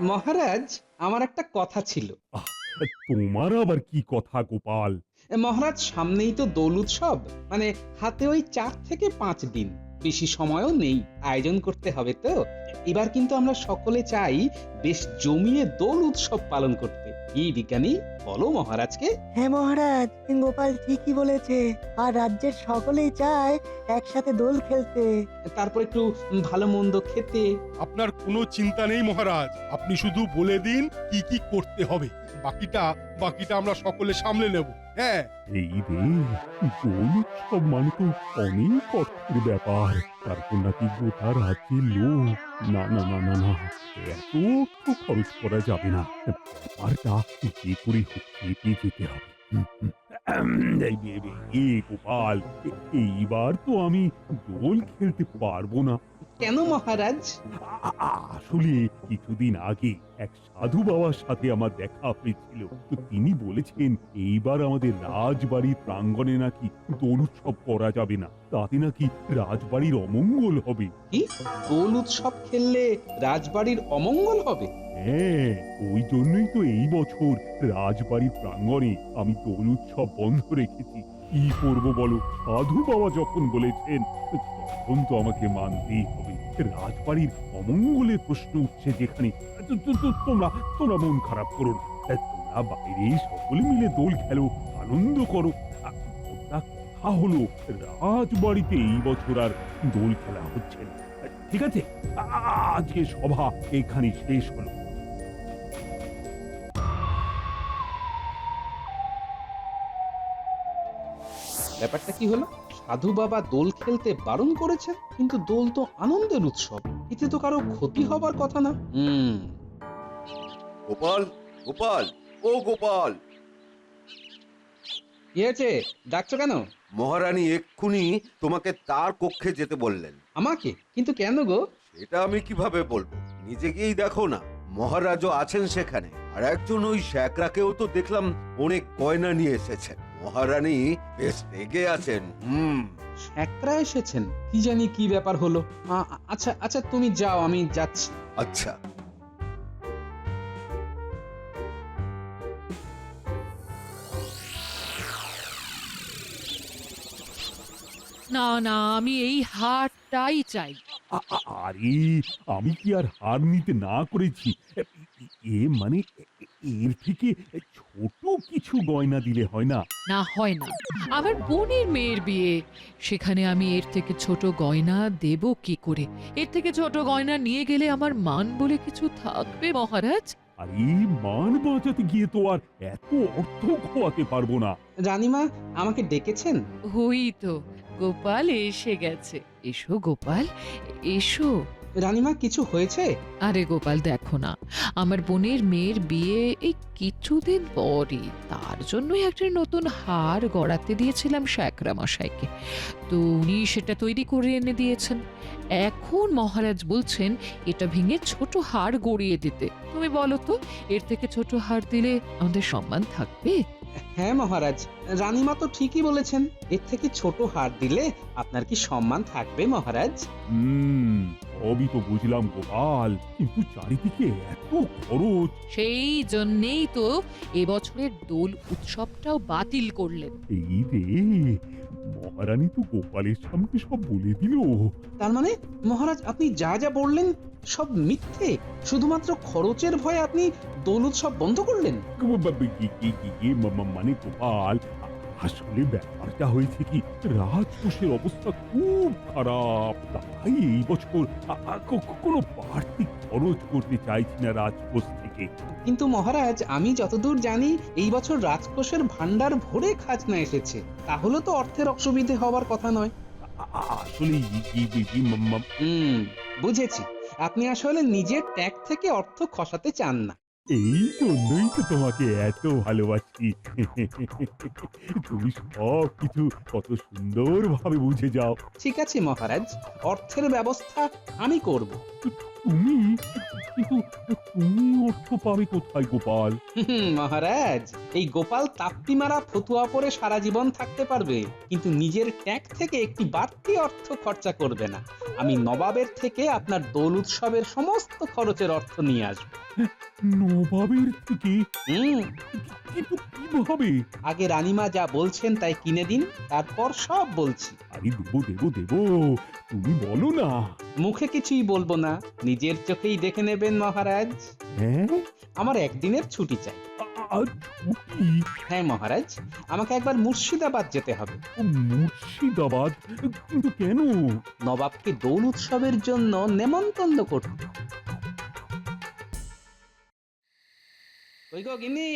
মহারাজ, আমার একটা কথা ছিল। আহ, তোমার আবার কি কথা গোপাল? মহারাজ, সামনেই তো দোল উৎসব, মানে হাতে ওই 4 থেকে 5 দিন, বেশি সময়ও নেই। আয়োজন করতে হবে তো। এবার কিন্তু আমরা সকলে চাই বেশ জমিয়ে দোল উৎসব পালন করতে। কি বিজ্ঞানী, বলো মহারাজকে। হ্যাঁ মহারাজ, গোপাল ঠিকই বলেছে। আর রাজ্যের সকলেই চায় একসাথে দোল খেলতে। তারপর একটু ভালো মন্দ খেতে। আপনার কোনো চিন্তা নেই মহারাজ, আপনি শুধু বলে দিন কি কি করতে হবে, বাকিটা বাকিটা আমরা সকলে সামলে নেব। হ্যাঁ, এই রে, দোল উৎসব মানে তো অনেক অর্থের ব্যাপার। তারপর নাকি গোটা রাজ্যের লোক। না না না না না, এত অর্থ খরচ করা যাবে না। ব্যাপারটা যে করে হোক খেতে যেতে হবে। গোপাল, এইবার তো আমি দোল খেলতে পারবো না। কেন মহারাজ? আসলে কিছুদিন আগে এক সাধু বাবার সাথে আমার দেখা হয়েছিল। তো তিনি বলেছেন এইবার আমাদের রাজবাড়ির প্রাঙ্গণে নাকি দোল উৎসব করা যাবে না, তাতে নাকি রাজবাড়ির অমঙ্গল হবে। কি, দোল উৎসব খেললে রাজবাড়ির অমঙ্গল হবে? হ্যাঁ, ওই জন্যই তো এই বছর রাজবাড়ির প্রাঙ্গণে আমি দোল উৎসব বন্ধ রেখেছি। কি করবো বলো, সাধু বাবা যখন বলেছেন তখন তো আমাকে মানতেই হবে। রাজবাড়ির অমঙ্গলের প্রশ্ন উঠছে যেখানে, তোমরা তোমরা মন খারাপ করো না। তোমরা বাইরে সকলে মিলে দোল খেলো, আনন্দ করো। ওটা কথা হলো, রাজবাড়িতে এই বছর আর দোল খেলা হচ্ছে না। ঠিক আছে, আজকে সভা এখানে শেষ হলো। ব্যাপারটা কি হলো? সাধু বাবা দোল খেলতে বারণ করেছেন, কিন্তু দোল তো আনন্দের উৎসব, এতে তো কারো ক্ষতি হবার কথা না। গোপাল, গোপাল, ও গোপাল! কি হয়েছে, ডাকছো কেন? মহারানী এক্ষুনি তোমাকে তার কক্ষে যেতে বললেন। আমাকে? কিন্তু কেন গো? সেটা আমি কিভাবে বলবো, নিজে গিয়েই দেখো না। মহারাজও আছেন সেখানে, আর একজন ওই শ্যাকরাকেও তো দেখলাম অনেক গয়না নিয়ে এসেছেন। মহারানী বেশ রেগে আছেন। একরা এসেছেন? কি জানি কি ব্যাপার হলো। আচ্ছা আচ্ছা, তুমি যাও, আমি যাচ্ছি। আচ্ছা। না না, আমি এই হারটাই চাই। আরে, আমি কি আর হার নিতে না করেছি? মানে এর থেকে ছোট কিছু গয়না দিলে হয় না? না, হয় না। আমার বোনের মেয়ের বিয়ে, সেখানে আমি এর থেকে ছোট গয়না দেব কি করে? এর থেকে ছোট গয়না নিয়ে গেলে আমার মান বলে কিছু থাকবে মহারাজ? আরে, মান বাঁচাতে গিয়ে তো আর এত অর্থ খোয়াতে পারবো না। রানীমা, আমাকে ডেকেছেন? হই তো, গোপাল এসে গেছে। এসো গোপাল, এসো। রানীমা, কিছু হয়েছে? আরে গোপাল, দেখো না, আমার বোনের মেয়ের বিয়ে এই কিছুদিন পরই, তার জন্যই একটা নতুন হার গড়াতে দিয়েছিলাম শ্যাকরা মশাইকে। তো উনি সেটা তৈরি করে এনে দিয়েছেন। এখন মহারাজ বলছেন এটা ভেঙে ছোট হার গড়িয়ে দিতে। তুমি বলো তো, এর থেকে ছোট হার দিলে আমাদের সম্মান থাকবে? হ্যাঁ মহারাজ, রানীমা তো ঠিকই বলেছেন। এর থেকে ছোট হার দিলে আপনার কি সম্মান থাকবে মহারাজ? সবই তো বুঝলাম গোপাল, কিন্তু চারিদিকে এত খরচ। সেই জন্যেই তো এবছরের দোল উৎসবটাও বাতিল করলেন। এই রে, মহারানী তো গোপালের সামনে সব বলে দিল। তার মানে মহারাজ, আপনি যা যা বললেন সব মিথ্যে? শুধুমাত্র খরচের ভয়ে আপনি দোল উৎসব বন্ধ করলেন? মানে গোপাল, আসলে ব্যাপারটা হয়েছে কি, রাজকোষের অবস্থা খুব খারাপ। তাই এই বছর কোনো বাড়তি খরচ করতে চাইছি না রাজকোষ থেকে। কিন্তু মহারাজ, আমি যতদূর জানি এই বছর রাজকোষের ভান্ডার ভরে খাজনা এসেছে, তাহলে তো অর্থের অসুবিধে হওয়ার কথা নয়। আসলে বুঝেছি, আপনি আসলে নিজের ট্যাগ থেকে অর্থ খসাতে চান না। এই জন্যই তো তোমাকে এত ভালোবাসি। তুমি সব কিছু কত সুন্দর ভাবে বুঝে যাও। ঠিক আছে মহারাজ, অর্থের ব্যবস্থা আমি করব। তুমি কিন্তু তুমি অর্থ পাবে কোথায় গোপাল? মহারাজ, এই গোপাল তাপ্তি মারা ফতুয়া পরে সারা জীবন থাকতে পারবে, কিন্তু নিজের ট্যাঙ্ক থেকে একটি বাড়তি অর্থ খরচা করবে না। আমি নবাবের থেকে আপনার দোল উৎসবের সমস্ত খরচের অর্থ নিয়ে আসবো। নবাবের থেকে? হুম, কিন্তু কিভাবে? আগে রানীমা যা বলছেন তাই কিনে দিন, তারপর সব বলছি। আরে দেবো দেবো দেবো, তুমি বলো না। মুখে কিছুই বলবো না, নিজের চোখেই দেখে নেবেন মহারাজ। হ্যাঁ, আমার একদিনের ছুটি চাই। আর ছুটি? হ্যাঁ মহারাজ, আমাকে একবার মুর্শিদাবাদ যেতে হবে। ও, মুর্শিদাবাদ? কিন্তু কেন? নবাবকে দোল উৎসবের জন্য নেমন্তন্ন করতে। ওই গো গিন্নি,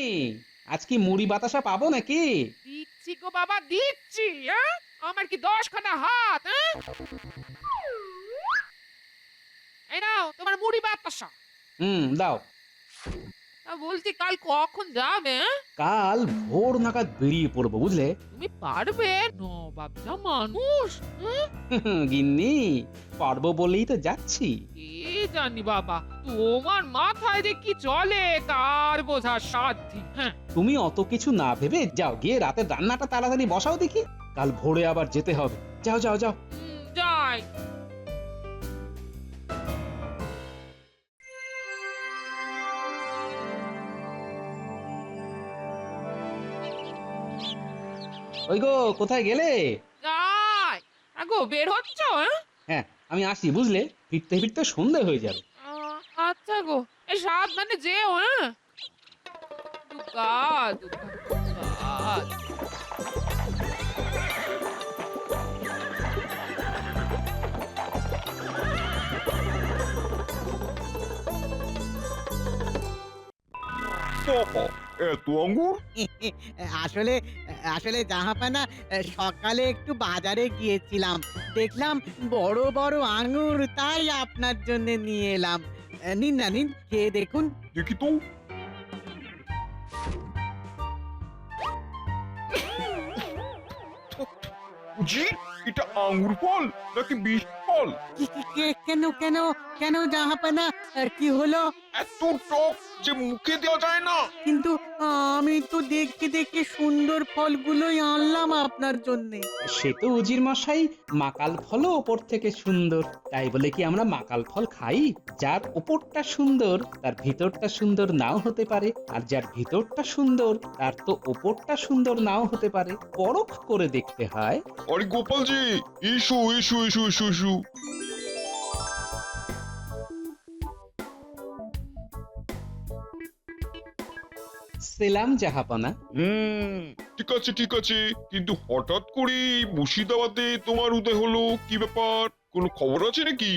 আজ কি মুড়ি বাতাসা পাবো নাকি? দিচ্ছি গো বাবা, দিচ্ছি। হ্যাঁ, আমার কি 10খানা হাত? হ্যাঁ, এই নাও তোমার মুড়ি বাতাসা। দাও। বলছি কাল কখন যাবে? হ্যাঁ? কাল ভোর নাগাদ বেরিয়ে পড়বো, বুঝলে? তুমি পারবে? নবাব যা মানুষ। হ্যাঁ? গিন্নি, পারবো বলেই তো যাচ্ছি। কি জানি বাবা, তোমার মাথায় যে কি চলে কার বোঝার সাধ্যি। হ্যাঁ, তুমি অত কিছু না ভেবে যাও, গিয়ে রাতের রান্নাটা তাড়াতাড়ি বসাও দেখি, কাল ভোরে আবার যেতে হবে। যাও যাও যাও। যাই। ওই গো, কোথায় গেলে? যাই। আগো বের হচ্ছ? হ্যাঁ? হ্যাঁ, আমি আসি, বুঝলে? ফিরতে ফিরতে সন্ধে হয়ে যাবে। আচ্ছা গো, এই সাবধানে যেও। হ্যাঁ, দুগা দুগা দুগা। বাবা, এত আঙ্গুর? আসলে আসলে জাহাপানা, সকালে একটু বাজারে গিয়েছিলাম, দেখলাম বড় বড় আঙুর, তাই আপনার জন্য নিয়ে এলাম। নিন না, নিন, খেয়ে দেখুন। দেখি তো। জি, এটা আঙ্গুর ফল নাকি বিষ ফল? কেন কেন কেন জাহাপানা, কি হলো? এত টক যে মুখে দেওয়া যায় না। কিন্তু আমি তো দেখে দেখে সুন্দর ফলগুলোই আনলাম আপনার জন্যে। সে তো উজির মশাই, মাকাল ফলও ওপর থেকে সুন্দর, তাই বলে কি আমরা মাকাল ফল খাই? যার ওপরটা সুন্দর তার ভিতরটা সুন্দর নাও হতে পারে, আর যার ভিতরটা সুন্দর তার তো ওপরটা সুন্দর নাও হতে পারে। পরখ করে দেখতে হয়। আরে গোপালজি, এসো এসো এসো এসো এসো। সেলাম জাহাপনা। ঠিক আছে ঠিক আছে, কিন্তু হঠাৎ করে মুর্শিদাবাদে তোমার উদয় হলো, কি ব্যাপার? কোনো খবর আছে নাকি?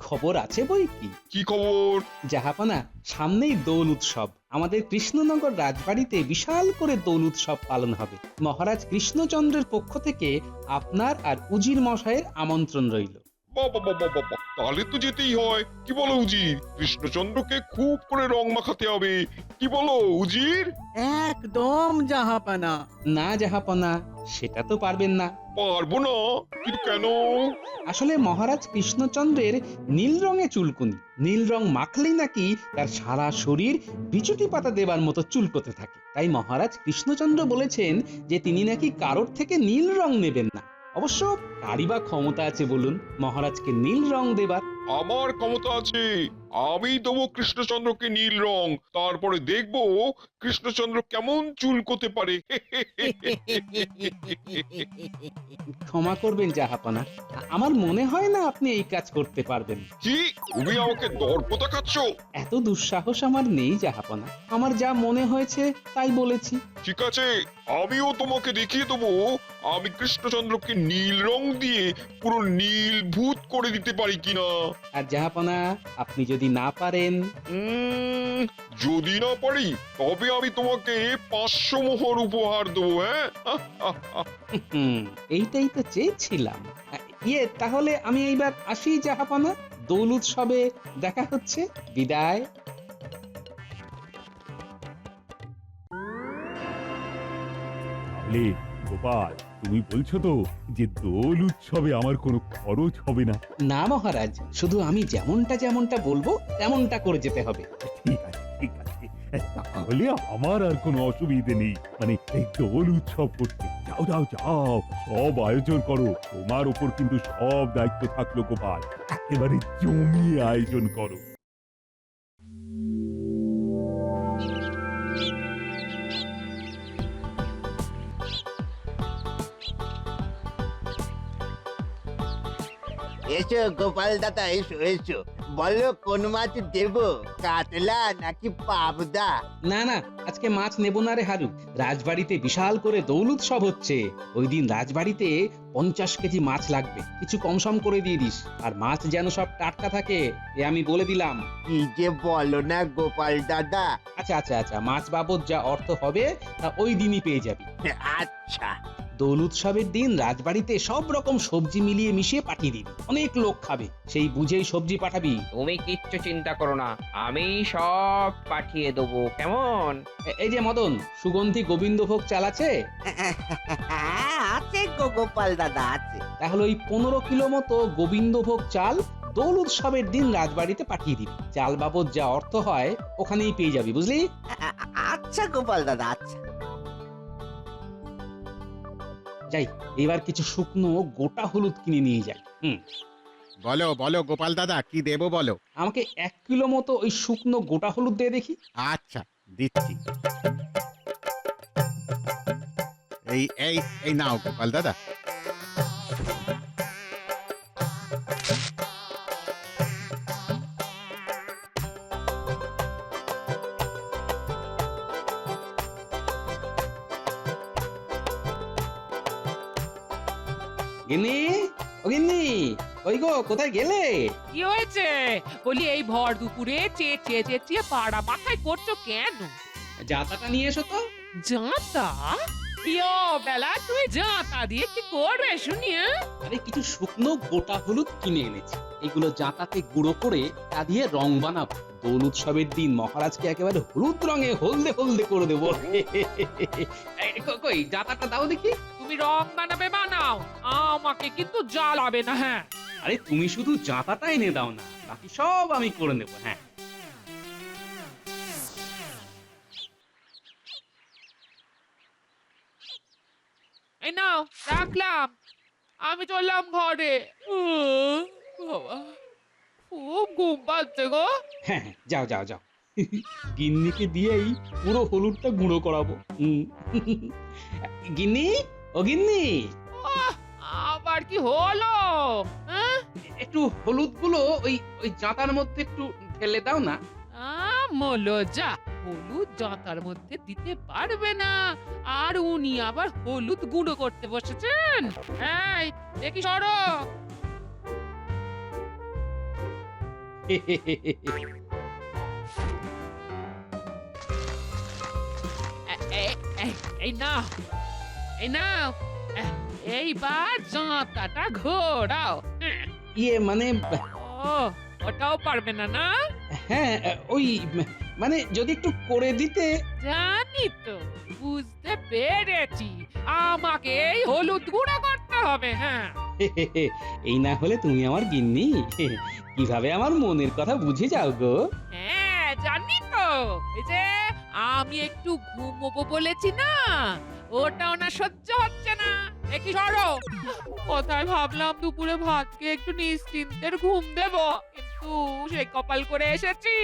খবর আছে বই কি। কি খবর? জাহাপনা, সামনেই দোল উৎসব। আমাদের কৃষ্ণনগর রাজবাড়িতে বিশাল করে দোল উৎসব পালন হবে। মহারাজ কৃষ্ণচন্দ্রের পক্ষ থেকে আপনার আর উজির মশাইয়ের আমন্ত্রণ রইল। বাবা বাবা বাবা, তাহলে তো যেতেই হয়। কি বলো উজির? কৃষ্ণচন্দ্রকে খুব করে রং মাখাতে হবে। কি বলো উজির? একদম জাহাপানা। না জাহাপনা, সেটা তো পারবেন না। পারবো না? কিন্তু কেন? আসলে মহারাজ কৃষ্ণচন্দ্রের নীল রঙে চুলকুনি। নীল রং মাখলেই নাকি তার সারা শরীর বিচুটি পাতা দেবার মতো চুলকোতে থাকে। তাই মহারাজ কৃষ্ণচন্দ্র বলেছেন যে তিনি নাকি কারোর থেকে নীল রং নেবেন না। অবশ্য কারই বা ক্ষমতা আছে বলুন মহারাজকে নীল রং দেবার? আমার ক্ষমতা আছে। আমি দেবো কৃষ্ণচন্দ্রকে নীল রং, তারপরে দেখবো কৃষ্ণচন্দ্র কেমন চুলকোতে পারে। ক্ষমা করবেন জাহাপনা, আমার মনে হয় না আপনি এই কাজ করতে পারবেন। কি, তুমি আমাকে দর্প দেখাচ্ছ? এত দুঃসাহস আমার নেই জাহাপনা, আমার যা মনে হয়েছে তাই বলেছি। ঠিক আছে, আমিও তোমাকে দেখিয়ে দেবো আমি কৃষ্ণচন্দ্রকে নীল রং দিয়ে পুরো নীল ভূত করে দিতে পারি কিনা। আর জাহাপনা, আপনি যদি না পারেন? যদি না পারি তবে আমি তোমাকে 500 মোহর উপহার দেবো। হ্যাঁ, এইটাই তো চেয়েছিলাম। তাহলে আমি এইবার আসি জাহাপনা, দোল উৎসবে দেখা হচ্ছে। বিদায়। গোপাল, তুমি বলছো তো যে দোল উৎসবে আমার কোনো খরচ হবে না? না মহারাজ, শুধু আমি যেমনটা বলবো তেমনটা করে যেতে হবে। ঠিক আছে, ঠিক আছে। তাহলে আমার আর কোনো অসুবিধে নেই, মানে এই দোল উৎসব করতে। যাও যাও যাও, সব আয়োজন করো। তোমার উপর কিন্তু সব দায়িত্ব থাকলো গোপাল। একেবারে জমিয়ে আয়োজন করো। এসো গোপাল দাদা, এসো এসো। বলো কোন মাছ দেবো, কাতলা নাকি পাবদা? না না, আজকে মাছ নেব না রে হারু। রাজবাড়িতে বিশাল করে দোল উৎসব হচ্ছে। ওই দিন রাজবাড়িতে 50 কেজি মাছ লাগবে। কিছু কম সম করে দিয়ে দিস। আর মাছ যেন সব টাটকা থাকে, এ আমি বলে দিলাম। কি যে বলো না গোপাল দাদা। আচ্ছা, মাছ বাবদ যা অর্থ হবে তা ওই দিনই পেয়ে যাবি। আচ্ছা। দোল উৎসবের দিন রাজবাড়িতে সব রকম সবজি মিলিয়ে মিশিয়ে পাঠিয়ে দিবি। অনেক লোক খাবে, সেই বুঝেই সবজি পাঠাবি। তুমি কিচ্ছু চিন্তা করো না, আমি সব পাঠিয়ে দেবো, কেমন? এই যে মদন, সুগন্ধি গোবিন্দভোগ চাল আছে? আছে গো গোপাল দাদা, আছে। তাহলে ওই 15 কিলো মতো গোবিন্দভোগ চাল দোল উৎসবের দিন রাজবাড়িতে পাঠিয়ে দিবি। চাল বাবদ যা অর্থ হয় ওখানেই পেয়ে যাবি, বুঝলি? আচ্ছা গোপাল দাদা, আচ্ছা। যাই, এবার কিছু শুকনো গোটা হলুদ কিনে নিয়ে যাই। বলো বলো গোপাল দাদা, কি দেবো বলো। আমাকে 1 কিলো মতো ওই শুকনো গোটা হলুদ দিয়ে দেখি। আচ্ছা, দিচ্ছি। এই এই এই নাও গোপাল দাদা। গিন্নি, ও গিন্নি, ওই গো, কোথায় গেলে? কি হয়েছে? বলি এই ভর দুপুরে চেঁচিয়ে পাড়া মাথায় করছো কেন? জাতাটা নিয়ে এসো তো। জাঁতা? ইয়ো বেলা, তুই জাঁতা দিয়ে কি করবে শুনি? আরে কিছু শুকনো গোটা হলুদ কিনে এনেছি। এগুলো জাঁতাতে গুঁড়ো করে তা দিয়ে রং বানাবো। দোল উৎসবের দিন মহারাজকে একেবারে হলুদ রঙে হলদে হলদে করে দেবো। কই জাঁতাটা দাও দেখি। তুমি রং বানাবে বানাও, আমাকে কিন্তু জ্বালাবে না। হ্যাঁ, আরে তুমি শুধু জাঁতাটা এনে দাও না, বাকি সব আমি করে নেবো। হ্যাঁ, এই নাও রাখলাম, আমি চললাম ঘরে। বাবা, খুব ঘুম পাচ্ছে গো। হ্যাঁ, যাও যাও যাও। গিন্নিকে দিয়েই পুরো হলুদটা গুঁড়ো করাবো। গিন্নি, ও গিন্নি, আবার কি হলো? হ্যাঁ, একটু হলুদ গুলো ওই ওই জাঁতার মধ্যে একটু ঢেলে দাও না। মলো যা, হলুদ জাঁতার মধ্যে দিতে পারবে না, আর উনি আবার হলুদ গুঁড়ো করতে বসেছেন। এই দেখি সরো। এই নাও, এই নাও, এইবার জাঁতাটা ঘোরাও। ইয়ে মানে, ও, ওটাও পারবে না না? হ্যাঁ ওই মানে যদি একটু করে দিতে। জানি তো, বুঝতে পেরেছি, আমাকে এই হলুদ গুঁড়ো করতে হবে। হ্যাঁ, এই না হলে তুমি আমার গিন্নি, কিভাবে আমার মনের কথা বুঝে যাও গো। হ্যাঁ জানি তো, এই যে আমি একটু ঘুমোবো বলেছি না, ওটাও না সহ্য হচ্ছে না। দেখি সরো। কোথায় ভাবলাম দুপুরে ভাত খেয়ে একটু নিশ্চিন্তের ঘুম দেব, কিন্তু সেই কপাল করে এসেছি।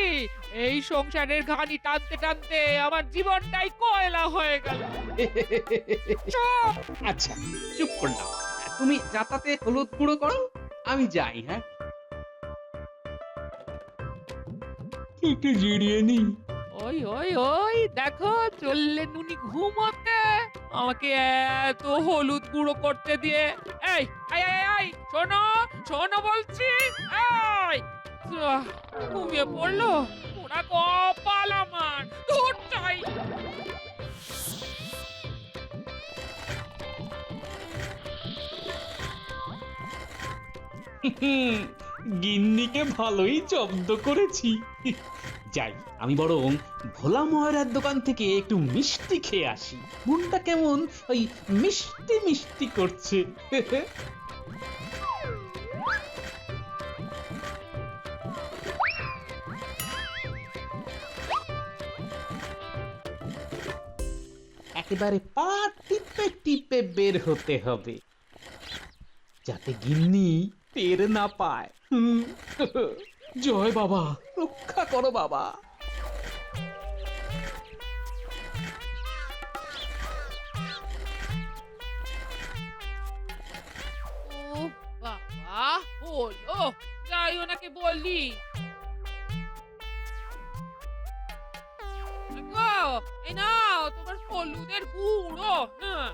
এই সংসারের ঘানি টানতে টানতে আমার জীবনটাই কয়লা হয়ে গেল। আচ্ছা, চুপ করলাম। তুমি যাতাতে হলুদ গুঁড়ো করো, আমি যাই। হ্যাঁ, একটু জিরিয়ে নি। ওই ওই ওই দেখো, চললেন উনি ঘুমোতে, আমাকে এত হলুদ গুঁড়ো করতে দিয়ে। এই এই এই এই, শোনো শোনো বলছি। এই ঘুমিয়ে পড়লো, ওরা কপাল আমার। দূর চাই। গিন্নিকে ভালোই জব্দ করেছি। যাই, আমি বরং ভোলা ময়রার দোকান থেকে একটু মিষ্টি খেয়ে আসি। মনটা কেমন ওই মিষ্টি মিষ্টি করছে। একেবারে পা টিপে টিপে বের হতে হবে, যাতে গিন্নি টের না পায়। জয় বাবা, রক্ষা করো বাবা। ও বাবা, হলো, যাই ওনাকে বলি। গো, এই নাও তোমার হলুদের গুঁড়ো। হ্যাঁ,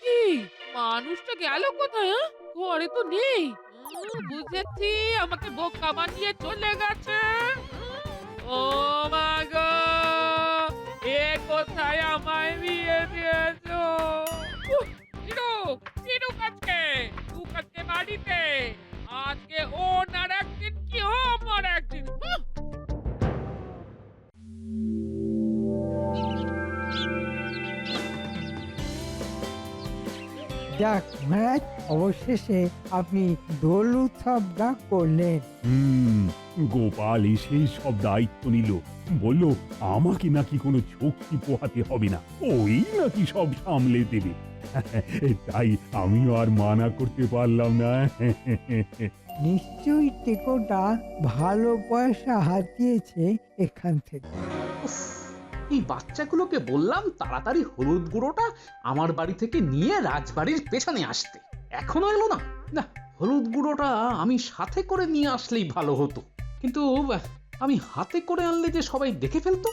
কি মানুষটা গেল কোথায়? ঘরে তো নেই। বুঝেছি, আমাকে বোকা বানিয়ে চলে গেছে। ও মা গো, এ কোথায় আমায় বিয়ে দিয়েছো? আজকে বাড়িতে, আজকে ওনার একদিন কি আমার একদিন। যাক মহারাজ, অবশেষে আপনি দোল উৎসবটা করলেন। গোপাল এসেই সব দায়িত্ব নিল, বলল আমাকে নাকি কোনো ঝক্কি পোহাতে হবে না, ওই নাকি সব সামলে দেবে। তাই আমিও আর মানা করতে পারলাম না। নিশ্চয়ই টেকোটা ভালো পয়সা হাতিয়েছে এখান থেকে। উফ, এই বাচ্চাগুলোকে বললাম তাড়াতাড়ি হলুদ গুঁড়োটা আমার বাড়ি থেকে নিয়ে রাজবাড়ির পেছনে আসতে, এখনো এলো না। না, হলুদ গুঁড়োটা আমি সাথে করে নিয়ে আসলেই ভালো হতো, কিন্তু আমি হাতে করে আনলে যে সবাই দেখে ফেলতো।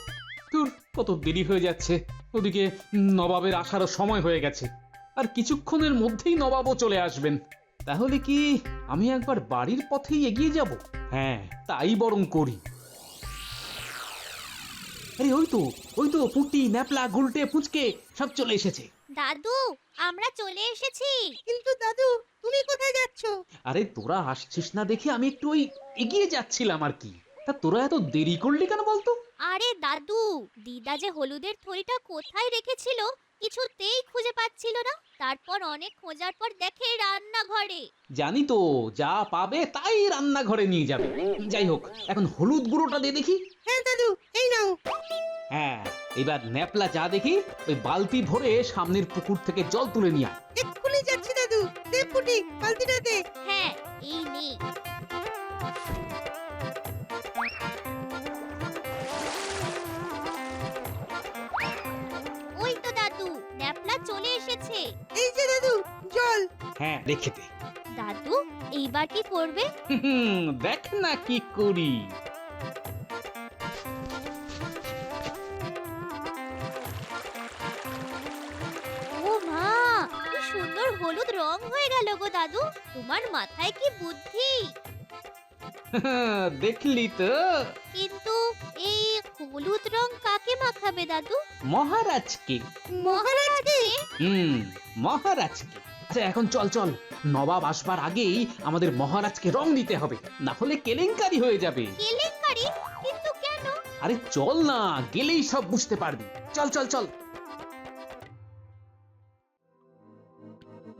তোর কত দেরি হয়ে যাচ্ছে, ওদিকে নবাবের আসারও সময় হয়ে গেছে, আর কিছুক্ষণের মধ্যেই নবাবও চলে আসবেন। তাহলে কি আমি একবার বাড়ির পথেই এগিয়ে যাব? হ্যাঁ, তাই বরং করি। আরে ওই তো পুঁটি, ন্যাপলা, গুলটে, পুচকে সব চলে এসেছে। দাদু, আমরা চলে এসেছি। কিন্তু দাদু, তুমি কোথায় যাচ্ছ? আরে তোরা আসছিস না দেখে আমি একটু ওই এগিয়ে যাচ্ছিলাম আর কি। তা তোরা এত দেরি করলি কেন বলতো? আরে দাদু, দিদা যে হলুদের থলিটা কোথায় রেখেছিল কিছুতেই খুঁজে পাচ্ছিল না। তারপর অনেক খোঁজার পর দেখে রান্নাঘরে। জানি তো, যা পাবে তাই রান্নাঘরে নিয়ে যাবে। যাই হোক, এখন হলুদ গুঁড়োটা দিয়ে দেখি। হ্যাঁ দাদু, এই নাও। হ্যাঁ, এবার ন্যাপলা যা দেখি ওই বালতি ভরে সামনের পুকুর থেকে জল তুলে নিয়ে আয়। এক্ষুনি যাচ্ছি দাদু। দে পুটি, বালতিটা দে। হ্যাঁ, এই নে। ওই তো দাদু, ন্যাপলা চলে এসেছে। এই যে দাদু, জল। হ্যাঁ, রেখে দে। দাদু, এইবার কি করবে? দেখ না কি করি। ও মা, কি সুন্দর হলুদ রং হয়ে গেল গো দাদু। তোমার মাথায় কি বুদ্ধি! দেখলি তো? কিন্তু এই হলুদ রং কাকে মাখাবে দাদু? মহারাজকে। মহারাজকে? মহারাজকে। আচ্ছা, এখন চল চল, নবাব আসবার আগেই আমাদের মহারাজকে রং দিতে হবে, না হলে কেলেঙ্কারি হয়ে যাবে। কেলেঙ্কারি? কিন্তু কেন? আরে চল না, গেলেই সব বুঝতে পারবি। চল চল চল।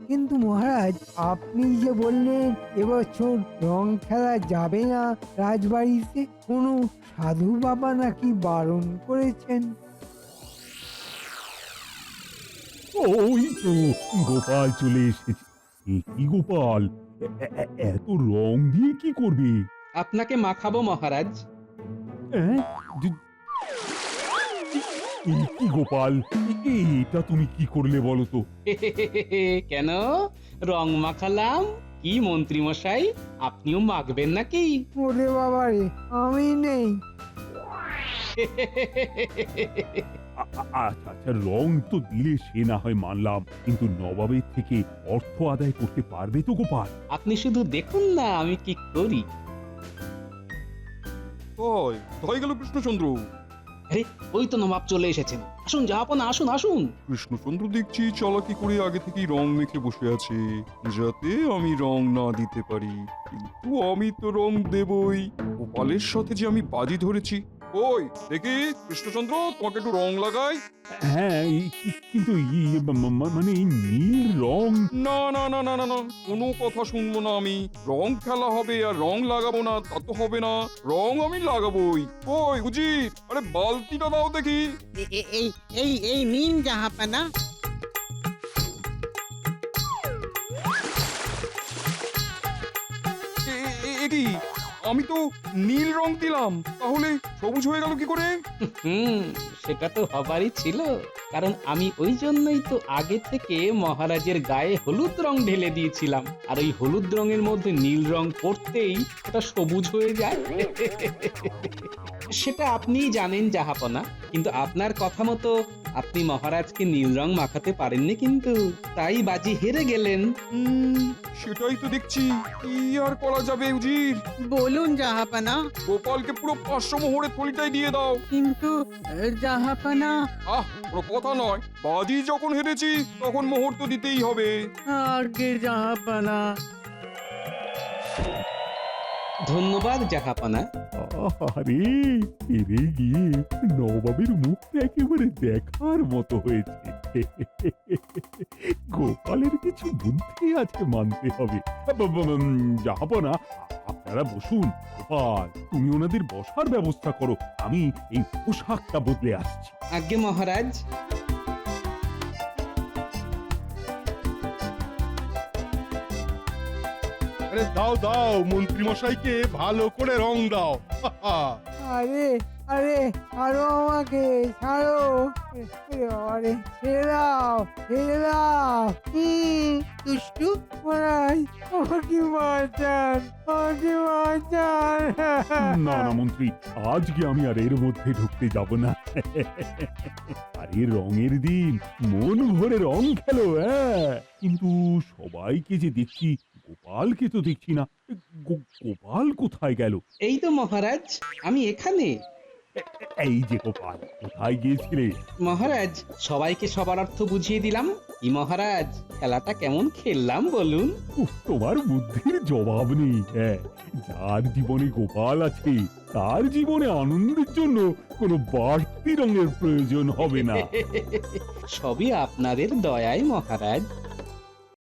কিন্তু মহারাজ, আপনি যে বললেন এবছর রং খেলা যাবে না রাজবাড়িতে, কোনো সাধু বাবা নাকি বারণ করেছেন? ওই তো গোপাল চলে এসেছে। কি গোপাল, এত রং দিয়ে কি করবে? আপনাকে মাখাবো মহারাজ। কি গোপাল, এটা তুমি কি করলে বলো তো? কেন, রং মাখালাম। কি মন্ত্রী মশাই, আপনিও মাখবেন নাকি? ওরে বাবা রে, আমি নেই। আচ্ছা আচ্ছা, রং তো দিলে সে না হয় মানলাম, কিন্তু নবাবের থেকে অর্থ আদায় করতে পারবে তো গোপাল? আপনি শুধু দেখুন না আমি কি করি। কই কোথায় গেল কৃষ্ণচন্দ্র? আরে ওই তো নবাব চলে এসেছেন। আসুন জাহাপনা, আসুন আসুন। কৃষ্ণচন্দ্র দেখছি চালাকি করে আগে থেকেই রং মেখে বসে আছে, যাতে আমি রং না দিতে পারি। কিন্তু আমি তো রং দেবই। গোপালের সাথে যে আমি বাজি ধরেছি। ওই দেখি কৃষ্ণচন্দ্র, তোমাকে একটু রং লাগাই। হ্যাঁ, কিন্তু মানে এই নীল রং। না না না না না না, কোনো কথা শুনবো না আমি। রং খেলা হবে আর রং লাগাবো না তা তো হবে না। রং আমি লাগাবোই। ওই উজির, আরে বালতিটা দাও দেখি। এই নিন জাহাপানা। কি আমি তো নীল রং দিলাম, তাহলে সবুজ হয়ে গেল কি করে? সেটা তো হবারই ছিল, কারণ আমি ওই জন্যই তো আগে থেকে মহারাজের গায়ে হলুদ রং ঢেলে দিয়েছিলাম। আর ওই হলুদ রঙের মধ্যে নীল রং পড়তেই ওটা সবুজ হয়ে যায়। সেটা আপনিই জানেন জাহাপনা, কিন্তু আপনার কথা মতো আপনি মহারাজকে নীল রং মাখাতে পারেননি, কিন্তু তাই বাজি হেরে গেলেন। সেটাই তো দেখছি। কি আর করা যাবে উজির? বলুন জাহাপানা। গোপালকে পুরো 500 মোহরের থলিটাই দিয়ে দাও। কিন্তু জাহাপানা। কোনো কথা নয়, বাজি যখন হেরেছি তখন মোহর তো দিতেই হবে। আগে জাহাপানা। ধন্যবাদ জাহাপনা। আরে ফিরে গিয়ে নবাবের মুখটা একেবারে দেখার মতো হয়েছে। গোপালের কিছু বুদ্ধি আছে মানতে হবে। জাহাপনা, আপনারা বসুন। গোপাল, তুমি ওনাদের বসার ব্যবস্থা করো, আমি এই পোশাকটা বদলে আসছি। আজ্ঞে মহারাজ। আরে দাও দাও, মন্ত্রী মশাইকে ভালো করে রং দাও। আরে আরে ছাড়ো আমাকে, ছাড়ো। আরে ছেড়ে দাও, ছেড়ে দাও। দুষ্টু, মহারাজ আমাকে বাঁচান, আমাকে বাঁচান। না না মন্ত্রী, আজকে আমি আর এর মধ্যে ঢুকতে যাব না। আরে রঙের দিন, মন ভরে রং খেলো। হ্যাঁ, কিন্তু সবাইকে যে দেখছি, গোপালকে তো দেখছি না। গোপাল কোথায় গেল? এই তো মহারাজ, আমি এখানে। এই যে গোপাল, কোথায় গিয়েছিলে? মহারাজ, সবাইকে সবার অর্থ বুঝিয়ে দিলাম। কি মহারাজ, খেলাটা কেমন খেললাম বলুন? তোমার বুদ্ধির জবাব নেই। হ্যাঁ, যার জীবনে গোপাল আছে তার জীবনে আনন্দের জন্য কোনো বাড়তি রঙের প্রয়োজন হবে না। সবই আপনাদের দয়ায় মহারাজ।